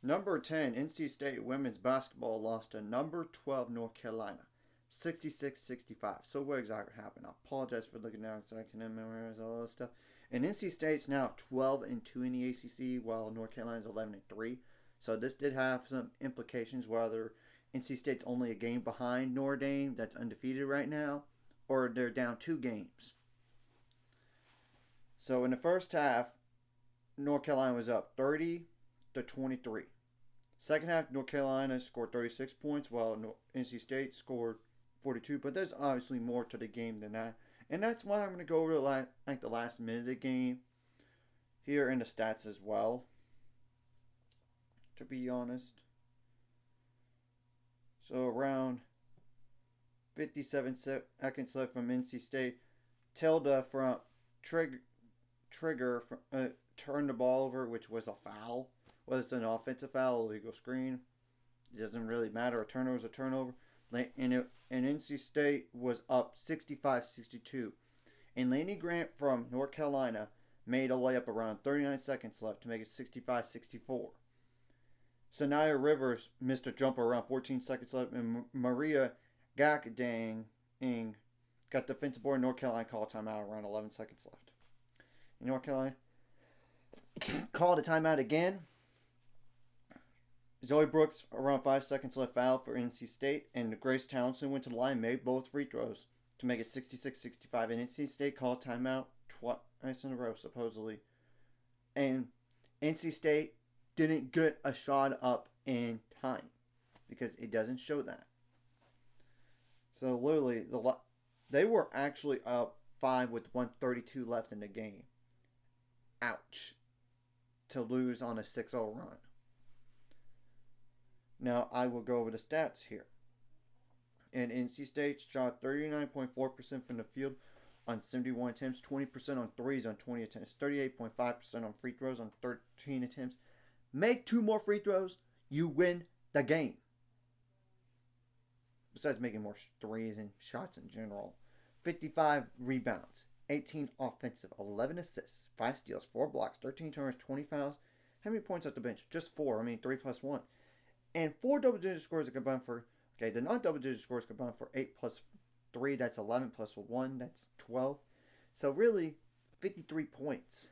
Number 10, NC State women's basketball lost to number 12 North Carolina, 66-65. So what exactly happened? I apologize for looking down so I can memorize all that stuff. And NC State's now 12-2 in the ACC, while North Carolina's 11-3. So this did have some implications whether NC State's only a game behind Notre Dame, that's undefeated right now, or they're down 2 games. So in the first half, North Carolina was up 30-23. Second half, North Carolina scored 36 points, while NC State scored 42. But there's obviously more to the game than that, and that's why I'm going to go over the last minute of the game here in the stats as well. To be honest, so around 57 seconds left from NC State, Tilda from Trigger turned the ball over, which was a foul. Whether it's an offensive foul, illegal screen, it doesn't really matter. A turnover is a turnover. And NC State was up 65-62. And Laney Grant from North Carolina made a layup around 39 seconds left to make it 65-64. Sanaya Rivers missed a jumper around 14 seconds left, and Maria Gakdang got defensive board. North Carolina called a timeout around 11 seconds left. And North Carolina called a timeout again. Zoe Brooks, around 5 seconds left, fouled for NC State, and Grace Townsend went to the line, made both free throws to make it 66-65. And NC State called timeout twice in a row, supposedly. And NC State didn't get a shot up in time because it doesn't show that. So literally, they were actually up 5 with 132 left in the game. Ouch. To lose on a 6-0 run. Now, I will go over the stats here. And NC State shot 39.4% from the field on 71 attempts, 20% on threes on 20 attempts, 38.5% on free throws on 13 attempts. Make 2 more free throws, you win the game. Besides making more threes and shots in general. 55 rebounds, 18 offensive, 11 assists, 5 steals, 4 blocks, 13 turnovers, 20 fouls. How many points off the bench? Just 4. 3 plus 1. And 4 double-digit scores combined for, the non-double-digit scores combined for 8 plus 3, that's 11 plus 1, that's 12. So really, 53 points.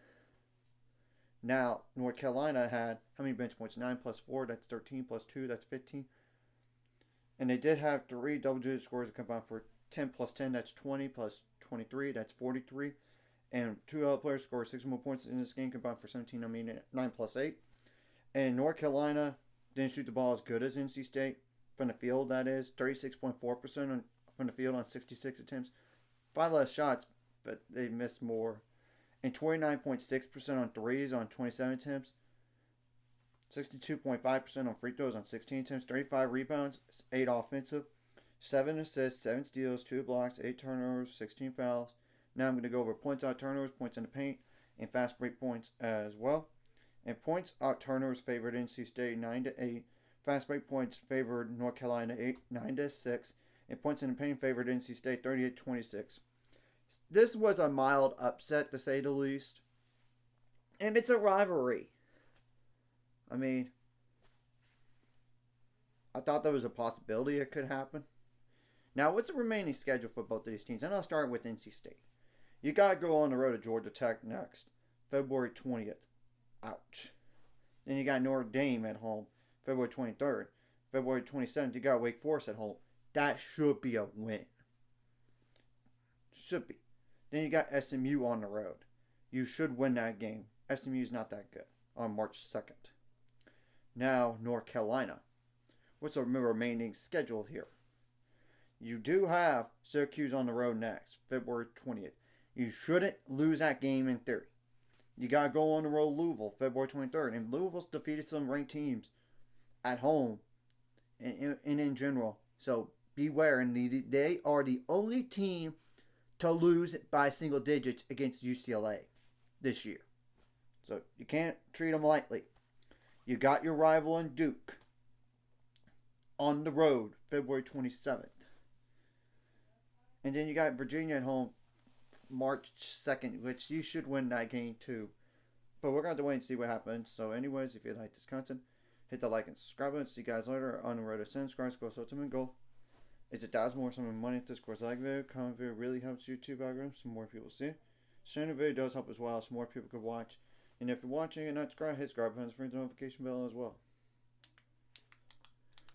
Now, North Carolina had, how many bench points? 9 plus 4, that's 13 plus 2, that's 15. And they did have 3 double-digit scores combined for 10 plus 10, that's 20 plus 23, that's 43. And 2 other players scored 6 more points in this game combined for 17, 9 plus 8. And North Carolina didn't shoot the ball as good as NC State from the field, that is. 36.4% from the field on 66 attempts. 5 less shots, but they missed more. And 29.6% on threes on 27 attempts. 62.5% on free throws on 16 attempts. 35 rebounds, 8 offensive. 7 assists, 7 steals, 2 blocks, 8 turnovers, 16 fouls. Now I'm going to go over points out turnovers, points in the paint, and fast break points as well. And points out turnovers favored NC State 9-8. Fast break points favored North Carolina 9-6. And points in the paint favored NC State 38-26. This was a mild upset, to say the least. And it's a rivalry. I thought there was a possibility it could happen. Now, what's the remaining schedule for both of these teams? And I'll start with NC State. You got to go on the road to Georgia Tech next, February 20th. Ouch. Then you got Notre Dame at home, February 23rd. February 27th, you got Wake Forest at home. That should be a win. Should be. Then you got SMU on the road. You should win that game. SMU's not that good on March 2nd. Now, North Carolina. What's the remaining schedule here? You do have Syracuse on the road next, February 20th. You shouldn't lose that game in theory. You got to go on the road Louisville, February 23rd. And Louisville's defeated some ranked teams at home and in general. So beware. And they are the only team to lose by single digits against UCLA this year. So you can't treat them lightly. You got your rival in Duke on the road, February 27th. And then you got Virginia at home March 2nd, which you should win that game too. But we're going to have to wait and see what happens. So anyways, if you like this content, Hit the like and subscribe button. See you guys later on the road to 10 subscribers. Go ultimate goal is $1,000 some money at this course. Like video, comment video really helps YouTube algorithm so more people see. Sharing the video does help as well so more people could watch. And if you're watching and not subscribed, hit subscribe button, ring the notification bell as well.